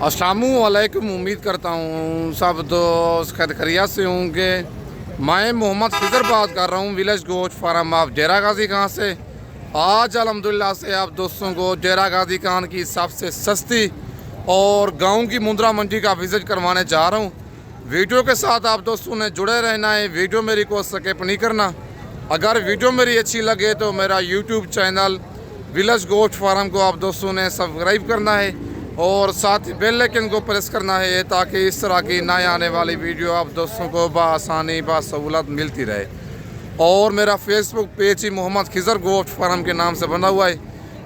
अस्सलामुअलैकुम। उम्मीद करता हूँ सब दोस्त खैरियत से होंगे। मैं मोहम्मद खिजर बात कर रहा हूँ विलेज गोश्त फार्म ऑफ डेरा गाजी खान से। आज अल्हम्दुलिल्लाह से आप दोस्तों को डेरा गाजी खान की सबसे सस्ती और गांव की मुंद्रा मंडी का विज़िट करवाने जा रहा हूँ। वीडियो के साथ आप दोस्तों ने जुड़े रहना है, वीडियो मेरी को स्किप नहीं करना। अगर वीडियो मेरी अच्छी लगे तो मेरा यूट्यूब चैनल विलेज गोश्त फार्म को आप दोस्तों ने सब्सक्राइब करना है और साथ ही बेल आइकन को प्रेस करना है ताकि इस तरह की नए आने वाली वीडियो आप दोस्तों को बआसानी बासहूलत मिलती रहे। और मेरा फेसबुक पेज ही मोहम्मद खिजर गोश्त फार्म के नाम से बना हुआ है।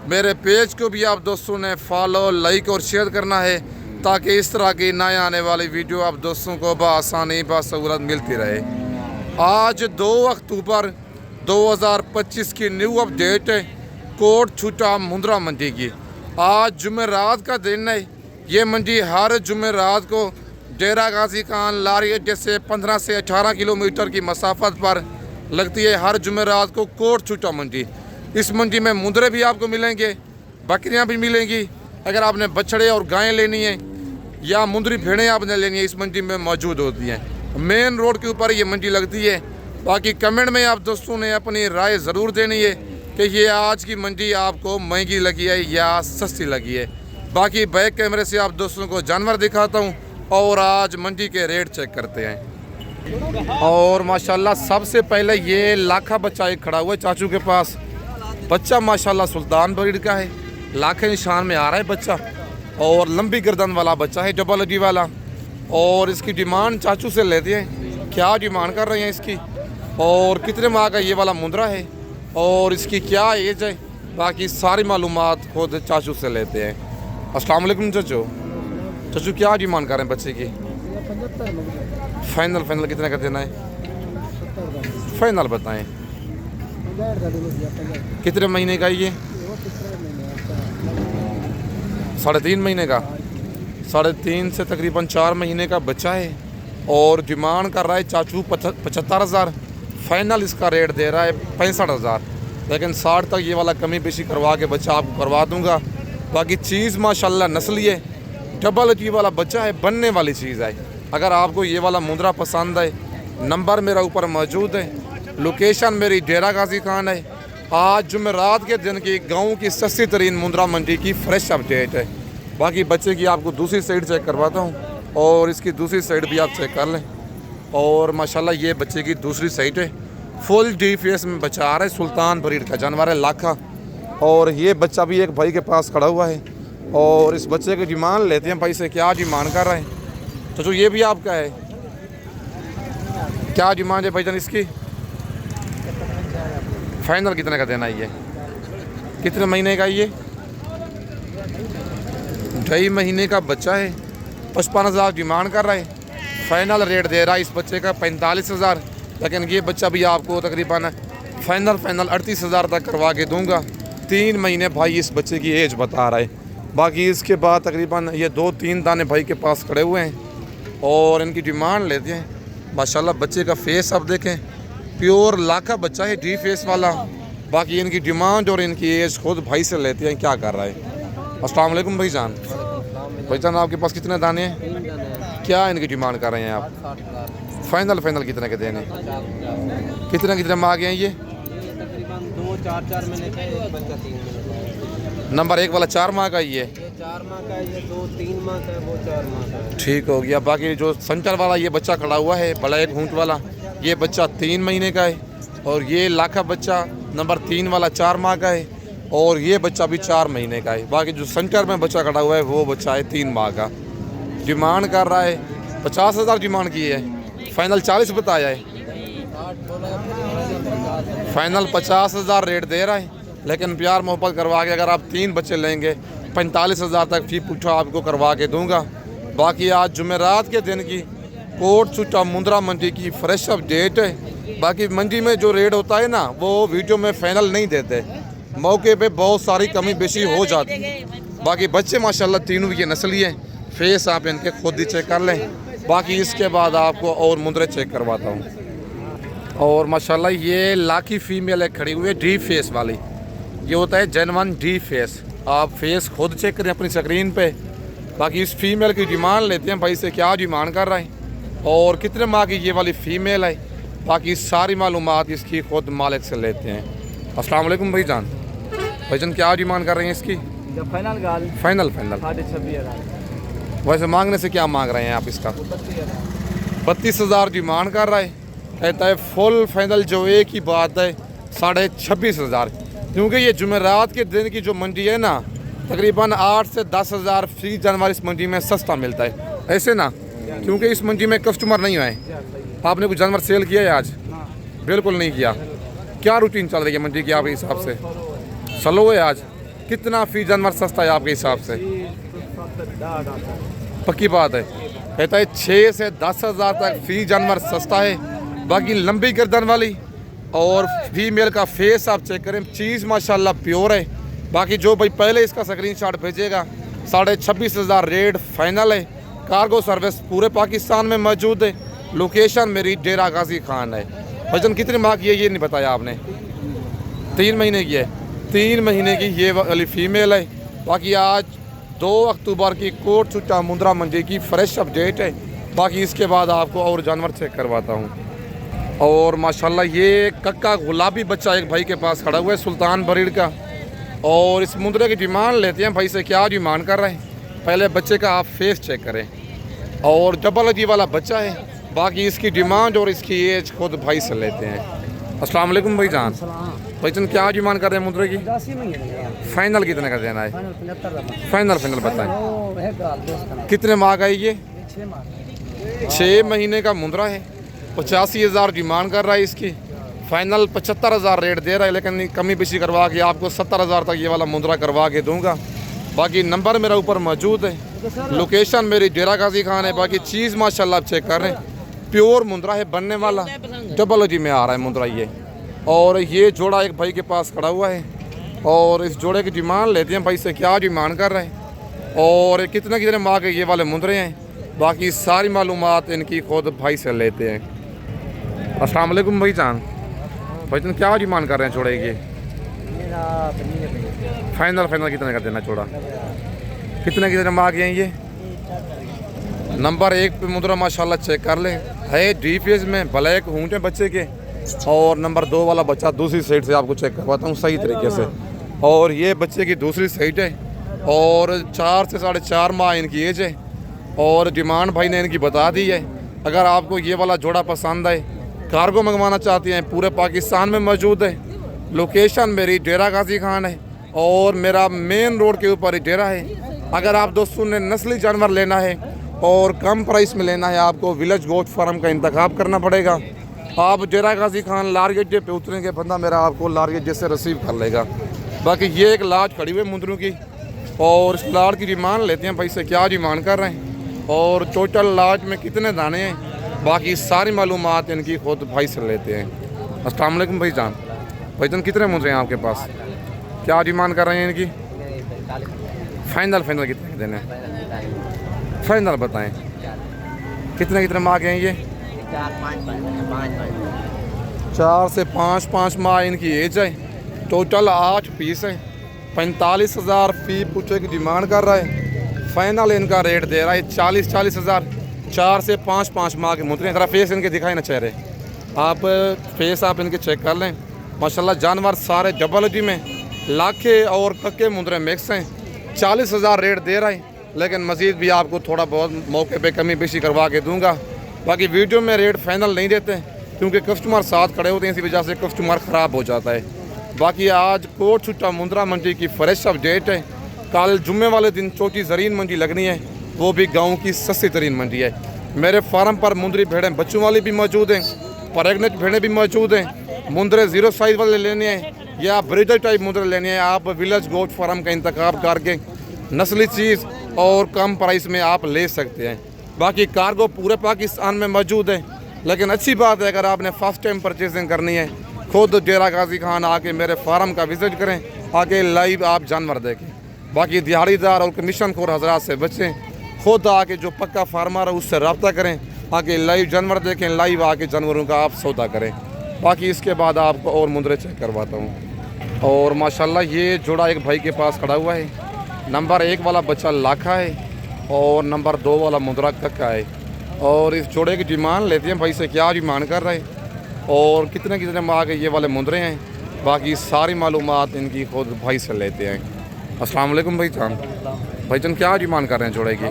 मेरे पेज को भी आप दोस्तों ने फॉलो, लाइक और शेयर करना है ताकि इस तरह की नए आने वाली वीडियो आप दोस्तों को बआसानी बासहूलत मिलती रहे। आज 2 अक्टूबर 2025 की न्यू अपडेट है कोट छुटा मुंद्रा मंडी की। आज जुमेरात का दिन है। ये मंडी हर जुमेरात को डेरा गाजी खान लारी अड्डे से 15 से 18 किलोमीटर की मसाफत पर लगती है। हर जुमेरात को कोट छुटा मंडी। इस मंडी में मुंद्रे भी आपको मिलेंगे, बकरियां भी मिलेंगी। अगर आपने बछड़े और गायें लेनी है या मुंद्री भेड़ें आपने लेनी है, इस मंडी में मौजूद होती हैं। मेन रोड के ऊपर ये मंडी लगती है। बाकी कमेंट में आप दोस्तों ने अपनी राय ज़रूर देनी है कि ये आज की मंडी आपको महंगी लगी है या सस्ती लगी है। बाकी बैक कैमरे से आप दोस्तों को जानवर दिखाता हूँ और आज मंडी के रेट चेक करते हैं। और माशाल्लाह सबसे पहले ये लाखा बच्चा एक खड़ा हुआ है चाचू के पास। बच्चा माशाल्लाह सुल्तान ब्रीड का है, लाखे निशान में आ रहा है बच्चा और लंबी गर्दन वाला बच्चा है, डबल अडी वाला। और इसकी डिमांड चाचू से लेते हैं, क्या डिमांड कर रहे हैं इसकी और कितने माह का ये वाला मुंद्रा है और इसकी क्या एज है, बाकी सारी मालूमात खुद चाचू से लेते हैं। अस्सलाम वालेकुम चाचू क्या डिमांड कर रहे हैं बच्चे की? फाइनल कितने का देना है? फाइनल बताएं। कितने महीने का ये? 3.5 महीने का। 3.5 से तकरीबन 4 महीने का बच्चा है और डिमांड कर रहा है चाचू 75,000। फाइनल इसका रेट दे रहा है 65,000, लेकिन 60 तक ये वाला कमी बेशी करवा के बच्चा आपको करवा दूंगा। बाकी चीज़ माशाल्लाह नस्ली है, डबल अटी वाला बच्चा है, बनने वाली चीज़ है। अगर आपको ये वाला मुंद्रा पसंद है, नंबर मेरा ऊपर मौजूद है, लोकेशन मेरी डेरा गाजी खान है। आज जुमेरात के दिन की गाँव की सस्ती तरीन मुंद्रा मंडी की फ्रेश अपडेट है। बाकी बच्चे की आपको दूसरी साइड चेक करवाता हूँ और इसकी दूसरी साइड भी आप चेक कर लें। और माशाल्लाह ये बच्चे की दूसरी साइड है, फुल डी फेस में बच्चा आ रहा है, सुल्तान ब्रीड का जानवर है, लाखा। और ये बच्चा भी एक भाई के पास खड़ा हुआ है और इस बच्चे की डिमांड लेते हैं भाई से, क्या डिमांड कर रहे हैं। तो ये भी आपका है, क्या डिमांड है भाईजान इसकी? फाइनल कितने का देना है ये? कितने महीने का ये? 2.5 महीने का बच्चा है, 55,000 डिमांड कर रहा है। फाइनल रेट दे रहा है इस बच्चे का 45,000, लेकिन ये बच्चा भी आपको तकरीबन फाइनल 38,000 तक करवा के दूंगा। 3 महीने भाई इस बच्चे की एज बता रहा है। बाकी इसके बाद तकरीबन ये 2-3 दाने भाई के पास खड़े हुए हैं और इनकी डिमांड लेते हैं। माशाल्लाह बच्चे का फेस आप देखें, प्योर लाखा बच्चा है, डी फेस वाला। बाकी इनकी डिमांड और इनकी एज खुद भाई से लेते हैं क्या कर रहा है। अस्सलाम वालेकुम भाईजान। भाईजान आपके पास कितने दाने हैं? क्या इनकी डिमांड कर रहे हैं आप? फाइनल कितने के देने? कितने माह गए हैं ये? तकरीबन 2-4 महीने का बच्चा, 3 महीने। नंबर 1 वाला 4 माह का ही है, ये 4 माह का है, ये 2-3 माह का है, वो 4 माह का है। ठीक हो गया। बाकी जो संचर वाला ये बच्चा खड़ा हुआ है, बड़ा एक घूंट वाला, ये बच्चा 3 महीने का है। और ये लाखा बच्चा नंबर 3 वाला 4 माह का है और ये बच्चा भी 4 महीने का है। बाकी जो सेंटर में बच्चा खड़ा हुआ है वो बच्चा है 3 माह का। डिमांड कर रहा है 50,000 डिमांड की है, फाइनल 40 बताया है। फाइनल 50,000 रेट दे रहा है, लेकिन प्यार मोहब्बत करवा के अगर आप 3 बच्चे लेंगे 45,000 तक फी पूछा आपको करवा के दूंगा। बाकी आज जुमेरात के दिन की कोट छुट्टा मुंद्रा मंडी की फ्रेश अपडेट है। बाकी मंडी में जो रेट होता है ना, वो वीडियो में फाइनल नहीं देते, मौके पे बहुत सारी कमी बेशी हो जाती है। बाकी बच्चे माशाल्लाह तीनों ये नस्ली हैं, फेस आप इनके खुद ही चेक कर लें। बाकी इसके बाद आपको और मुंद्रे चेक करवाता हूँ। और माशाल्लाह ये लाखी फीमेल है खड़ी हुई है, डी फेस वाली। ये होता है जेनवन डी फेस। आप फेस खुद चेक करें अपनी स्क्रीन पे बाकी इस फीमेल की डिमांड लेते हैं भाई से, क्या डिमांड कर रहे हैं और कितने माह की ये वाली फ़ीमेल है। बाकी सारी मालूमात इसकी खुद मालिक से लेते हैं। अस्सलाम वालेकुम भाईजान। भाईजान क्या डिमांड कर रहे हैं इसकी? जब फाइनल गाल फाइनल 26,000। वैसे मांगने से क्या मांग रहे हैं आप इसका? 32,000 डिमांड कर रहा है। कहता है फुल फाइनल जो एक ही बात है 26,500, क्योंकि ये जुमेरात के दिन की जो मंडी है ना, तकरीबन 8 से 10,000 फी जानवर इस मंडी में सस्ता मिलता है, ऐसे ना, क्योंकि इस मंडी में कस्टमर नहीं आए। आपने कुछ जानवर सेल किया है आज? बिल्कुल नहीं किया। क्या रूटीन चल रही है मंडी की आपके हिसाब से? स्लो है आज। कितना फी जानवर सस्ता है आपके हिसाब से? पक्की बात है। कहता है 6 से 10,000 तक फी जानवर सस्ता है। बाकी लंबी गर्दन वाली और फीमेल का फेस आप चेक करें, चीज़ माशाल्लाह प्योर है। बाकी जो भाई पहले इसका स्क्रीनशॉट भेजेगा 26,500 रेट फाइनल है। कार्गो सर्विस पूरे पाकिस्तान में मौजूद है। लोकेशन मेरी डेरा गाजी खान है। वजन कितने माह की है ये नहीं बताया आपने? 3 महीने की है। 3 महीने की ये वाली फीमेल है। बाकी आज 2 अक्टूबर की कोट छुट्टा मुंद्रा मंडी की फ्रेश अपडेट है। बाकी इसके बाद आपको और जानवर चेक करवाता हूँ। और माशाल्लाह ये कक्का गुलाबी बच्चा एक भाई के पास खड़ा हुआ है, सुल्तान ब्रीड का। और इस मुंद्रे की डिमांड लेते हैं भाई से, क्या डिमांड कर रहे हैं। पहले बच्चे का आप फेस चेक करें। और डबल अजी वाला बच्चा है। बाकी इसकी डिमांड और इसकी एज खुद भाई से लेते हैं। अस्सलाम वालेकुम भाईजान। भाईजान क्या डिमांड कर रहे हैं मुंद्रे की? फाइनल कितने का देना है? फाइनल बताएं। कितने माह का है ये? 6 महीने का मुंद्रा है। 85,000 डिमांड कर रहा है इसकी। फाइनल 75,000 रेट दे रहा है, लेकिन कमी बेशी करवा के आपको 70,000 तक ये वाला मुंद्रा करवा के दूंगा। बाकी नंबर मेरा ऊपर मौजूद है। लोकेशन मेरी डेरा गाजी खान है। बाकी चीज़ माशाल्लाह आप चेक कर रहे हैं, प्योर मुंद्रा है, बनने वाला डबल जी में आ रहा है मुंद्रा ये। और ये जोड़ा एक भाई के पास खड़ा हुआ है। और इस जोड़े की डिमांड लेते हैं भाई से, क्या डिमांड कर रहे हैं और कितने माह के ये वाले मुंद्रे हैं। बाकी सारी मालूमात इनकी खुद भाई से लेते हैं। अस्सलाम वालेकुम भाईजान। भाईजान क्या डिमांड कर रहे हैं जोड़े की? फाइनल कितने का देना जोड़ा? कितने माह के हैं ये? नंबर 1 पे मुद्रा माशाल्लाह चेक कर लें, है डीपीएस में, ब्लैक हूंट है बच्चे के। और नंबर 2 वाला बच्चा दूसरी साइड से आपको चेक करवाता हूँ सही तरीके से। और ये बच्चे की दूसरी साइड है। और 4 से 4.5 माह इनकी एज है। और डिमांड भाई ने इनकी बता दी है। अगर आपको ये वाला जोड़ा पसंद है, कार्गो मंगवाना चाहती हैं, पूरे पाकिस्तान में मौजूद है। लोकेशन मेरी डेरा गाजी खान है और मेरा मेन रोड के ऊपर ही डेरा है। अगर आप दोस्तों ने नस्ली जानवर लेना है और कम प्राइस में लेना है, आपको विलेज गोट फार्म का इंतखाब करना पड़ेगा। आप डेरा गाजी खान लारगेट पे उतरेंगे, बंदा मेरा आपको लारगेट से रिसीव कर लेगा। बाकी ये एक लाज खड़ी हुई है मुंद्रों की। और इस लाड की डिमांड लेते हैं भाई से, क्या डिमांड कर रहे हैं और टोटल लाज में कितने दाने हैं। बाकी सारी मालूमात इनकी खुद भाई से लेते हैं। अस्सलाम वालेकुम भाईजान। भाईजान कितने मुंद्रे हैं आपके पास? क्या डिमांड कर रहे हैं इनकी? फाइनल कितने देने? फाइनल बताएं। कितने माह के हैं ये? 4 से 5 माह इनकी एज है। टोटल 8 पीस है। 45,000 फी पूछे की डिमांड कर रहा है। फाइनल इनका रेट दे रहा है 40,000। 4 से 5 माह के मुद्रे। ज़रा फेस इनके दिखाए ना चेहरे, आप फेस आप इनके चेक कर लें। माशाल्लाह जानवर सारे डबल जी में, लाखे और कक्के मुंद्रे मिक्स हैं। 40,000 रेट दे रहा है, लेकिन मज़ीद भी आपको थोड़ा बहुत मौके पे कमी बेशी करवा के दूंगा। बाकी वीडियो में रेट फाइनल नहीं देते क्योंकि कस्टमर साथ खड़े होते हैं, इसी वजह से कस्टमर ख़राब हो जाता है। बाकी आज कोट छुट्टा मुंद्रा मंडी की फ्रेश अपडेट है। कल जुम्मे वाले दिन छोटी ज़रीन मंडी लगनी है, वो भी गाँव की सस्ती तरीन मंडी है। मेरे फार्म पर मुंद्री भेड़ें बच्चों वाली भी मौजूद हैं, प्रेगनेंट भेड़ें भी मौजूद हैं। मुंद्रे 0 साइज़ वाले लेने हैं या ब्रीडर टाइप मुंद्रे लेने हैं, आप विलेज गोट फार्म का इंतखाब करके नस्ली चीज़ और कम प्राइस में आप ले सकते हैं। बाकी कार्गो पूरे पाकिस्तान में मौजूद है, लेकिन अच्छी बात है अगर आपने फर्स्ट टाइम परचेजिंग करनी है, खुद डेरा गाजी खान आके मेरे फार्म का विज़िट करें, आके लाइव आप जानवर देखें। बाकी दिहाड़ीदार और कमीशन खोर हजरात से बचें, खुद आके जो पक्का फार्मर है उससे रब्ता करें, आके लाइव जानवर देखें, लाइव आके जानवरों का आप सौदा करें। बाकी इसके बाद आपको और मुंद्रे चेक करवाता हूँ। और माशाल्लाह ये जोड़ा एक भाई के पास खड़ा हुआ है। नंबर 1 वाला बच्चा लाखा है और नंबर 2 वाला मुंद्रा कक्का है। और इस जोड़े की डिमांड लेते हैं भाई से, क्या डिमांड कर रहे हैं और कितने कितने माह के ये वाले मुंद्रे हैं। बाकी सारी मालूमात इनकी खुद भाई से लेते हैं। अस्सलाम वालेकुम भाई जान। भाई जान क्या डिमांड कर रहे हैं जोड़े की?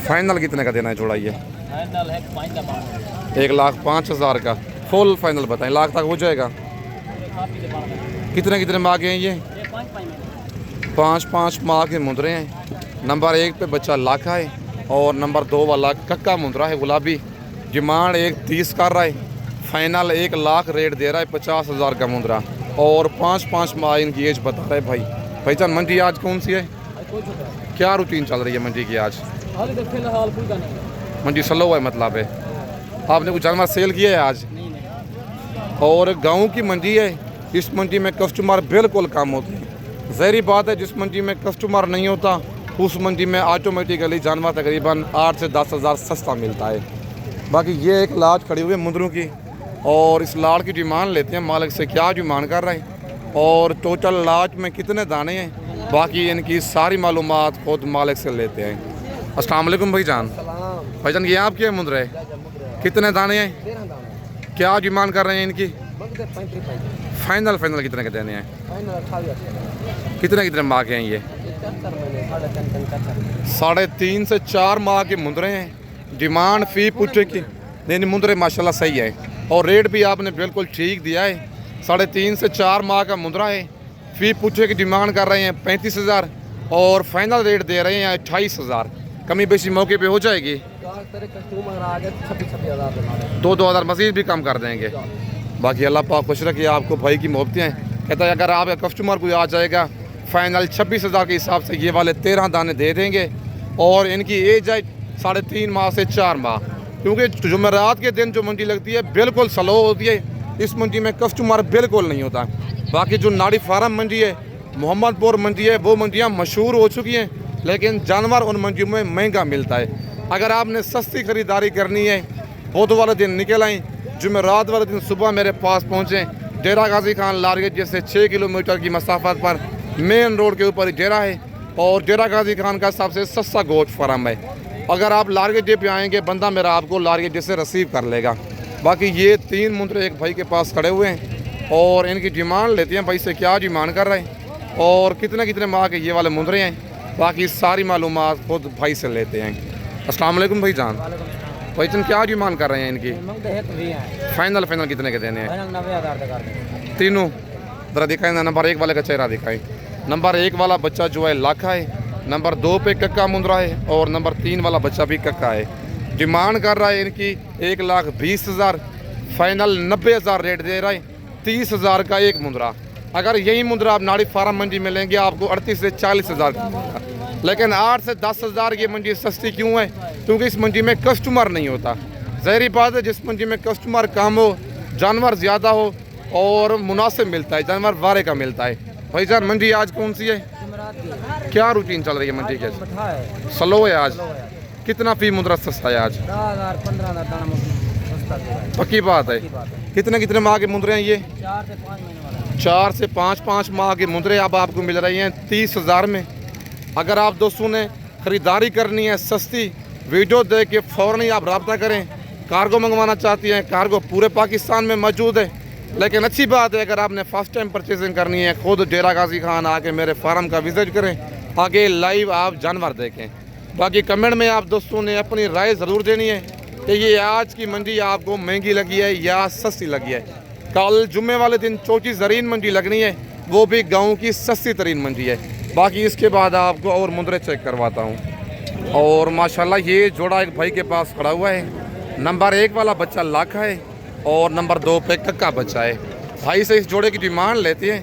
फाइनल कितने का देना है जोड़ा? ये 1,05,000 का फुल फाइनल बताएं, लाख तक हो जाएगा? कितने कितने माह के हैं ये? 5-5 माह के मुंद्रे हैं। नंबर 1 पे बच्चा लाखा है और नंबर 2 वाला कक्का मुंद्रा है गुलाबी। डिमांड 1,30 कर रहा है, फाइनल 1 लाख रेट दे रहा है 50,000 का मुंद्रा। और 5-5 माह इनकी एज बता रहा है भाई। भाईजान मंडी आज कौन सी है? क्या रूटीन चल रही है मंडी की आज? मंडी स्लो है मतलब है। आपने कुछ जानवर सेल किया है आज? और गांव की मंडी है, इस मंडी में कस्टमर बिल्कुल कम होते हैं। ज़ाहिर बात है, जिस मंडी में कस्टमर नहीं होता उस मंडी में ऑटोमेटिकली जानवर तकरीबन 8 से 10 हज़ार सस्ता मिलता है। बाकी ये एक लाट खड़ी हुई है मुंद्रों की और इस लाट की डिमांड लेते हैं मालिक से, क्या डिमांड कर रहे हैं और टोटल लाट में कितने दाने हैं। बाकी इनकी सारी मालूमात खुद मालिक से लेते हैं। अस्सलाम वालेकुम भाईजान। भाईजान ये आपके मुंद्रे कितने दाने हैं? क्या डिमांड कर रहे हैं इनकी? फाइनल कितने के देने हैं? कितने कितने माह के हैं ये? 3.5 से 4 माह के मुंद्रे हैं। डिमांड फी पुट्ठे की नहीं, मुंद्रे माशाल्लाह सही है और रेट भी आपने बिल्कुल ठीक दिया है। 3.5 से 4 माह का मुंद्रा है। फी पुट्ठे की डिमांड कर रहे हैं 35,000 और फाइनल रेट दे रहे हैं 28,000। कमी बेशी मौके पे हो जाएगी, 2,000 मज़ीद भी कम कर देंगे। बाकी अल्लाह पाक खुश रखिए आपको, भाई की मोहब्बतें हैं। कहता है अगर आपका कस्टमर कोई आ जाएगा फाइनल 26,000 के हिसाब से ये वाले 13 दाने दे देंगे। और इनकी एज है 3.5 माह से 4 माह, क्योंकि जुमेरात के दिन जो मंडी लगती है बिल्कुल स्लो होती है। इस मंडी में कस्टमर बिल्कुल नहीं होता। बाकी जो नाड़ी फार्म मंडी है, मोहम्मदपुर मंडी है, वो मंडियाँ मशहूर हो चुकी हैं, लेकिन जानवर उन मंडियों में महंगा मिलता है। अगर आपने सस्ती ख़रीदारी करनी है बुध वाले दिन निकल आएँ, जुमेरात वाले दिन सुबह मेरे पास पहुँचें। डेरा गाजी खान लारगेट जैसे 6 किलोमीटर की मसाफत पर मेन रोड के ऊपर डेरा है और डेरा गाजी खान का सबसे सस्ता गोश्त फार्म है। अगर आप लारगेट जे पे आएंगे, बंदा मेरा आपको लारगेट जैसे रिसीव कर लेगा। बाकी ये 3 मुंद्रे एक भाई के पास खड़े हुए हैं और इनकी डिमांड लेते हैं भाई से, क्या डिमांड कर रहे हैं और कितने कितने माह के ये वाले मुंद्रे हैं। बाकी सारी मालूमात खुद भाई से लेते हैं। अस्सलाम वालेकुम भाई जान। भाई जान क्या डिमांड कर रहे हैं इनकी? फाइनल कितने के देने हैं? तीनों ज़रा दिखाएं ना। नंबर 1 वाले का चेहरा दिखाएं। नंबर 1 वाला बच्चा जो है लाखा है, नंबर 2 पे कक्का मुंद्रा है और नंबर 3 वाला बच्चा भी कक्का है। डिमांड कर रहा है इनकी 1,20,000, फाइनल 90,000 रेट दे रहा है। 30,000 का एक मुंद्रा। अगर यही मुंद्रा आप नाड़ी फार्म मंडी में लेंगे आपको 38 से 40,000 का, लेकिन 8 से 10,000 ये मंडी सस्ती क्यों है? क्योंकि इस मंडी में कस्टमर नहीं होता। ज़ाहिर बात है, जिस मंडी में कस्टमर कम हो, जानवर ज़्यादा हो और मुनासिब मिलता है, जानवर वारे का मिलता है। भाईजान मंडी आज कौन सी है? क्या रूटीन चल रही है मंडी के? स्लो है आज। कितना फी मुंद्रा सस्ता है आज? 10,000-15,000 पक्की बात है। कितने कितने माह के मुंद्रे हैं ये? 4 से 5 माह के मुंद्रे अब आपको मिल रही हैं 30,000 में। अगर आप दोस्तों ने ख़रीदारी करनी है सस्ती, वीडियो देख के फ़ौरन ही आप रब्ता करें। कार्गो मंगवाना चाहती हैं, कार्गो पूरे पाकिस्तान में मौजूद है। लेकिन अच्छी बात है, अगर आपने फ़र्स्ट टाइम परचेजिंग करनी है, खुद डेरा गाजी खान आके मेरे फार्म का विज़िट करें, आगे लाइव आप जानवर देखें। बाकी कमेंट में आप दोस्तों ने अपनी राय ज़रूर देनी है कि ये आज की मंडी आपको महंगी लगी है या सस्ती लगी है। कल जुम्मे वाले दिन चौकी ज़रीन मंडी लगनी है, वो भी गाँव की सस्ती तरीन मंडी है। बाकी इसके बाद आपको और मुंद्रे चेक करवाता हूँ। और माशाल्लाह ये जोड़ा एक भाई के पास खड़ा हुआ है। नंबर 1 वाला बच्चा लाखा है और नंबर 2 पे कक्का बच्चा है। भाई से इस जोड़े की डिमांड लेते हैं,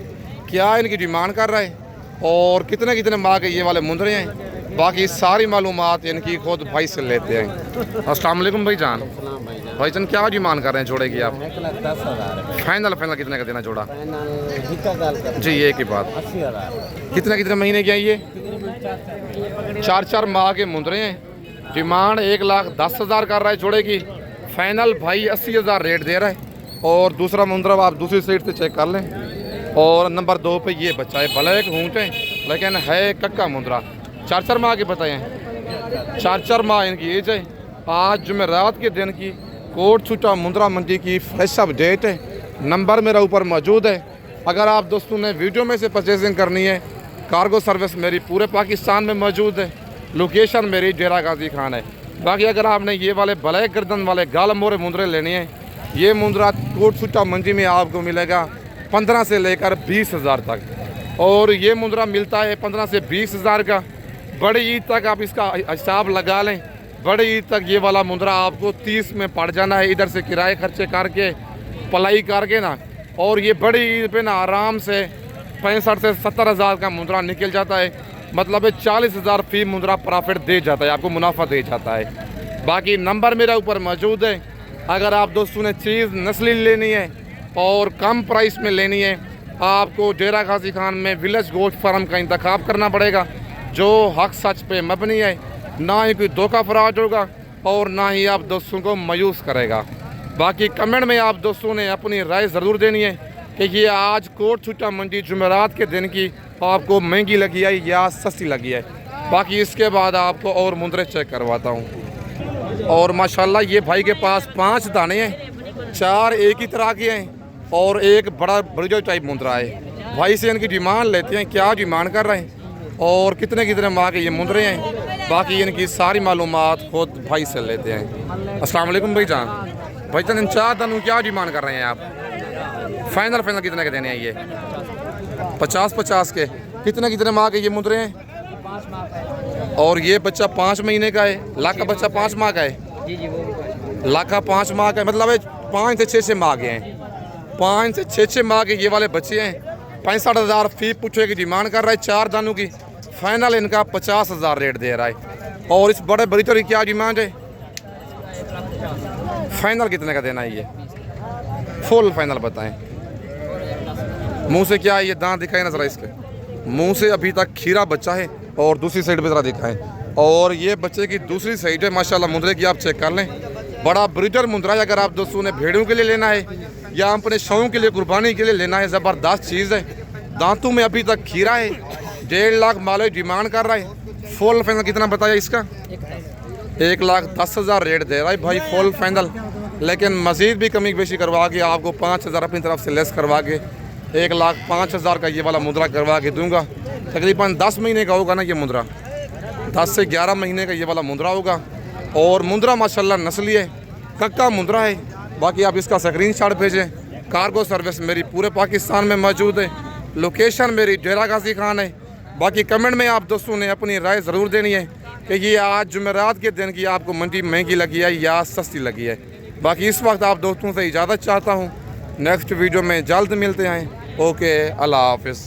क्या इनकी डिमांड कर रहा है और कितने कितने माह के ये वाले मुंद्रे हैं। बाकी सारी मालूमात इनकी खुद भाई से लेते हैं। अस्सलाम वालेकुम भाई जान। भाई जान क्या डिमांड कर रहे हैं जोड़े की आप? 1,10,000 फाइनल कितने का देना जोड़ा? फाइनल जी एक ही बात। 80,000। कितने कितने महीने के हैं ये? 4 माह के मुंद्रे हैं। डिमांड 1,10,000 कर रहा है जोड़े की। फाइनल भाई 80,000 रेट दे रहा है। और दूसरा मुंद्रा आप दूसरी साइड से चेक कर लें। और नंबर 2 पे ये बच्चा है, ब्लैक ऊँट है लेकिन है कक्का मुंद्रा। 4 माह के बताए हैं। 4 माह इनकी एज है। आज जुमेरात के दिन की कोट छुट्टा मुंद्रा मंडी की फ्रेश अपडेट है। नंबर मेरा ऊपर मौजूद है। अगर आप दोस्तों ने वीडियो में से परचेजिंग करनी है, कार्गो सर्विस मेरी पूरे पाकिस्तान में मौजूद है। लोकेशन मेरी डेरा गाजी खान है। बाकी अगर आपने ये वाले ब्लैक गर्दन वाले गाल मोरे मुंद्रे लेने हैं, ये मुंद्रा कोट छुट्टा मंडी में आपको मिलेगा 15 से लेकर 20,000 तक। और ये मुंद्रा मिलता है 15 से 20,000 का। बड़ी ईद तक आप इसका हिसाब लगा लें। बड़ी ईद तक ये वाला मुंद्रा आपको 30 में पड़ जाना है, इधर से किराए खर्चे करके पलाई करके ना। और ये बड़ी ईद पे ना आराम से 65 से 70,000 का मुंद्रा निकल जाता है। मतलब 40,000 फी मुंद्रा प्रॉफिट दे जाता है, आपको मुनाफा दे जाता है। बाकी नंबर मेरा ऊपर मौजूद है। अगर आप दोस्तों ने चीज़ नस्ली लेनी है और कम प्राइस में लेनी है, आपको डेरा गाजी खान में विलेज गोश्त फार्म का इंतखाब करना पड़ेगा, जो हक सच पे मबनी है। ना ही कोई धोखा फराज होगा और ना ही आप दोस्तों को मायूस करेगा। बाकी कमेंट में आप दोस्तों ने अपनी राय ज़रूर देनी है कि ये आज कोट छुट्टा मंडी जुमेरात के दिन की आपको महंगी लगी है या सस्ती लगी है। बाकी इसके बाद आपको और मुंद्रे चेक करवाता हूँ। और माशाल्लाह ये भाई के पास 5 दाने हैं, 4 एक ही तरह के हैं और एक बड़ा बड़ीजो टाइप मुंद्रा है। भाई से इनकी डिमांड लेते हैं, क्या डिमांड कर रहे हैं और कितने माह के ये मुंद्रे हैं। बाकी इनकी सारी मालूमात खुद भाई से लेते हैं। अस्सलाम वालेकुम भाई जान इन 4 दानों क्या डिमांड कर रहे हैं आप? फाइनल कितने के देने हैं ये? 50 के। कितने माह के ये मुंद्रे हैं? और ये बच्चा 5 महीने का है। लाख का बच्चा 5 माह का है। जी जी वो लाख का 5 माह का मतलब 5 से 6 माह के हैं। 5 से 6 माह के ये वाले बच्चे हैं। 65,000 फी पूछे की डिमांड कर रहा है 4 दानों की। फाइनल इनका 50,000 रेट दे रहा है। और इस बड़े बड़ी की क्या डिमांड है? फाइनल कितने का देना है ये? फुल फाइनल बताएं। मुंह से क्या है ये दांत दिखाए ना ज़रा इसके। मुंह से अभी तक खीरा बच्चा है और दूसरी साइड पे ज़रा दिखाएं। और ये बच्चे की दूसरी साइड है माशाल्लाह मुंद्रे की, आप चेक कर लें। बड़ा ब्रीडर मुंद्रा है। अगर आप दोस्तों ने भेड़ों के लिए लेना है या अपने शौक के लिए कुर्बानी के लिए लेना है, ज़बरदस्त चीज़ है। दांतों में अभी तक खीरा है। 1.5 लाख मालो डिमांड कर रहा है। फुल फाइनल कितना बताया इसका? 1,10,000 रेट दे रहा है भाई फुल फाइनल। लेकिन मज़ीद भी कमी बेशी करवा के आपको 5,000 अपनी तरफ से लेस करवा के 1,05,000 का ये वाला मुंद्रा करवा के दूंगा। तकरीबन 10 महीने का होगा ना ये मुंद्रा, 10 से 11 महीने का ये वाला मुंद्रा होगा। और मुंद्रा माशाल्लाह नस्ली है, कक्का मुंद्रा है। बाकी आप इसका स्क्रीनशॉट भेजें। कार्गो सर्विस मेरी पूरे पाकिस्तान में मौजूद है। लोकेशन मेरी डेरा गाजी खान है। बाकी कमेंट में आप दोस्तों ने अपनी राय ज़रूर देनी है कि ये आज जुमेरात के दिन की आपको मंडी महंगी लगी है या सस्ती लगी है। बाकी इस वक्त आप दोस्तों से इजाज़त चाहता हूँ। नेक्स्ट वीडियो में जल्द मिलते हैं। ओके, अल्लाह हाफिज़।